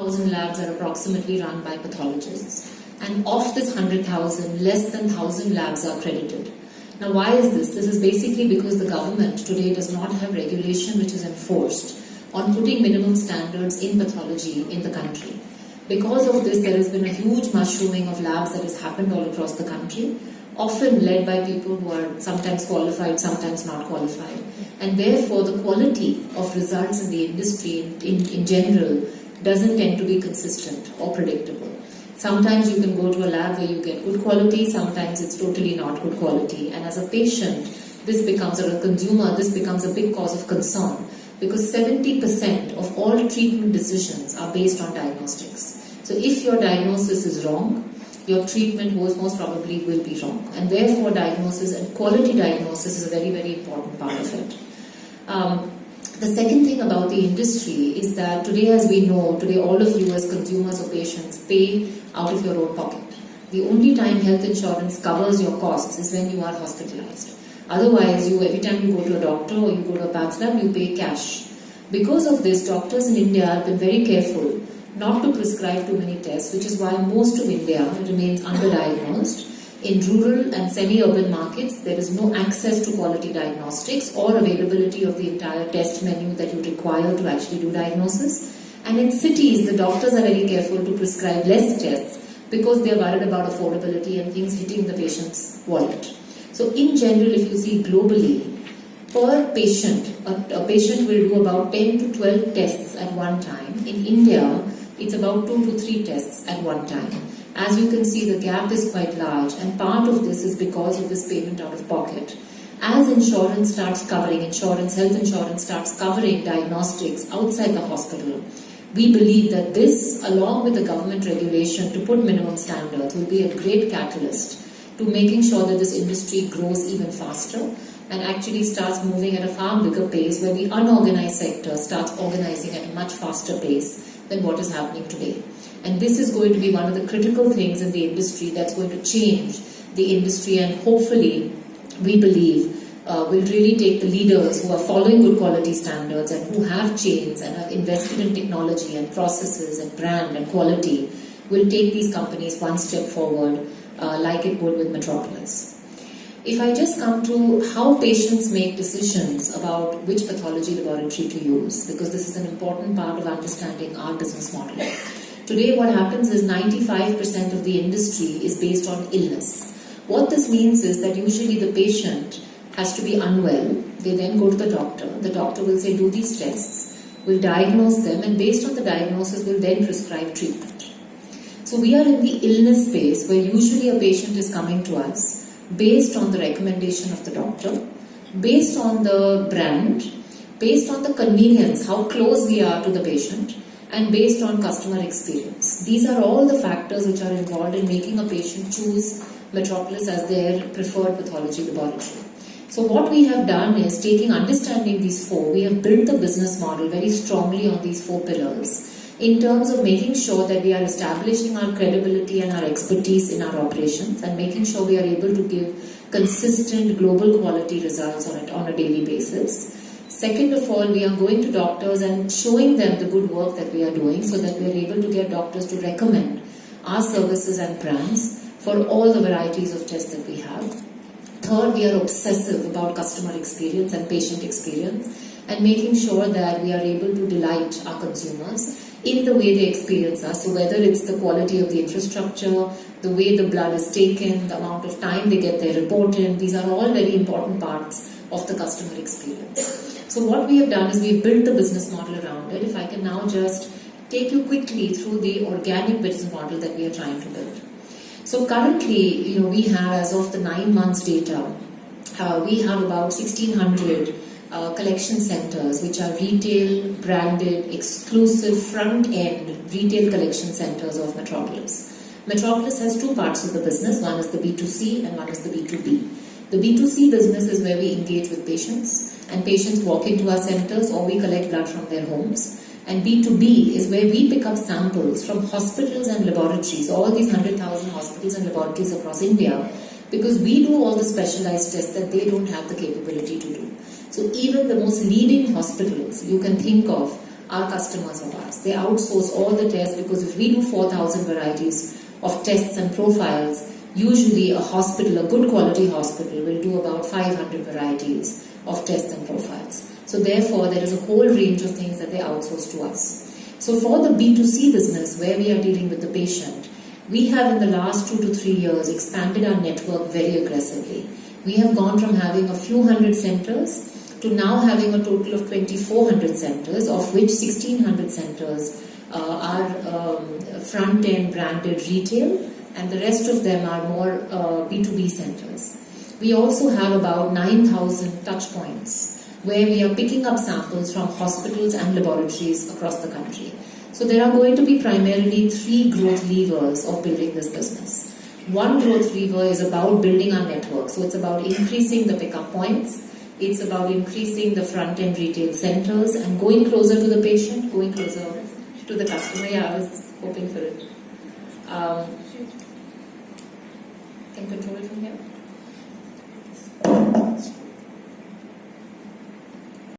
1,000 labs are approximately run by pathologists, and of this 100,000, less than 1,000 labs are accredited. Now, why is this? This is basically because the government today does not have regulation which is enforced on putting minimum standards in pathology in the country. Because of this, there has been a huge mushrooming of labs that has happened all across the country, often led by people who are sometimes qualified, sometimes not qualified. And therefore, the quality of results in the industry in general doesn't tend to be consistent or predictable. Sometimes you can go to a lab where you get good quality, sometimes it's totally not good quality. And as a patient, this becomes, or a consumer, this becomes a big cause of concern, because 70% of all treatment decisions are based on diagnostics. So if your diagnosis is wrong, your treatment most probably will be wrong. And therefore, diagnosis and quality diagnosis is a very, very important part of it. The second thing about the industry is that today, as we know, today all of you as consumers or patients pay out of your own pocket. The only time health insurance covers your costs is when you are hospitalized. Otherwise, every time you go to a doctor or you go to a path lab, you pay cash. Because of this, doctors in India have been very careful not to prescribe too many tests, which is why most of India remains underdiagnosed. In rural and semi-urban markets, there is no access to quality diagnostics or availability of the entire test menu that you require to actually do diagnosis. And in cities, the doctors are very careful to prescribe less tests because they are worried about affordability and things hitting the patient's wallet. So in general, if you see globally, per patient, a patient will do about 10 to 12 tests at one time. In India, it's about 2 to 3 tests at one time. As you can see, the gap is quite large, and part of this is because of this payment out of pocket. As insurance starts covering, health insurance starts covering diagnostics outside the hospital, we believe that this, along with the government regulation to put minimum standards, will be a great catalyst to making sure that this industry grows even faster and actually starts moving at a far bigger pace, where the unorganized sector starts organizing at a much faster pace than what is happening today. And this is going to be one of the critical things in the industry that's going to change the industry, and hopefully, we believe, will really take the leaders who are following good quality standards and who have chains and have invested in technology and processes and brand and quality, will take these companies one step forward, like it would with Metropolis. If I just come to how patients make decisions about which pathology laboratory to use, because this is an important part of understanding our business model. Today what happens is 95% of the industry is based on illness. What this means is that usually the patient has to be unwell. They then go to the doctor. The doctor will say, do these tests, will diagnose them, and based on the diagnosis will then prescribe treatment. So we are in the illness space where usually a patient is coming to us based on the recommendation of the doctor, based on the brand, based on the convenience, how close we are to the patient, and based on customer experience. These are all the factors which are involved in making a patient choose Metropolis as their preferred pathology laboratory. So what we have done is, understanding these four, we have built the business model very strongly on these 4 pillars in terms of making sure that we are establishing our credibility and our expertise in our operations, and making sure we are able to give consistent global quality results on a daily basis. Second of all, we are going to doctors and showing them the good work that we are doing, so that we are able to get doctors to recommend our services and brands for all the varieties of tests that we have. Third, we are obsessive about customer experience and patient experience, and making sure that we are able to delight our consumers in the way they experience us. So whether it's the quality of the infrastructure, the way the blood is taken, the amount of time they get their report in, these are all very important parts of the customer experience. So what we have done is we've built the business model around it. If I can now just take you quickly through the organic business model that we are trying to build. So currently, we have, as of the 9 months data, we have about 1,600 collection centers, which are retail, branded, exclusive, front-end retail collection centers of Metropolis. Metropolis has 2 parts of the business. One is the B2C and one is the B2B. The B2C business is where we engage with patients, and patients walk into our centers or we collect blood from their homes. And B2B is where we pick up samples from hospitals and laboratories, all these 100,000 hospitals and laboratories across India, because we do all the specialized tests that they don't have the capability to do. So even the most leading hospitals you can think of are customers of ours. They outsource all the tests, because if we do 4,000 varieties of tests and profiles, usually a hospital, a good quality hospital, will do about 500 varieties of tests and profiles. So therefore, there is a whole range of things that they outsource to us. So for the B2C business, where we are dealing with the patient, we have in the last 2 to 3 years expanded our network very aggressively. We have gone from having a few hundred centers to now having a total of 2,400 centers, of which 1,600 centers are front-end branded retail, and the rest of them are more B2B centers. We also have about 9,000 touch points where we are picking up samples from hospitals and laboratories across the country. So there are going to be primarily 3 growth levers of building this business. One growth lever is about building our network. So it's about increasing the pickup points. It's about increasing the front-end retail centers and going closer to the patient, going closer to the customer. Yeah, I was hoping for it. Can control it from here?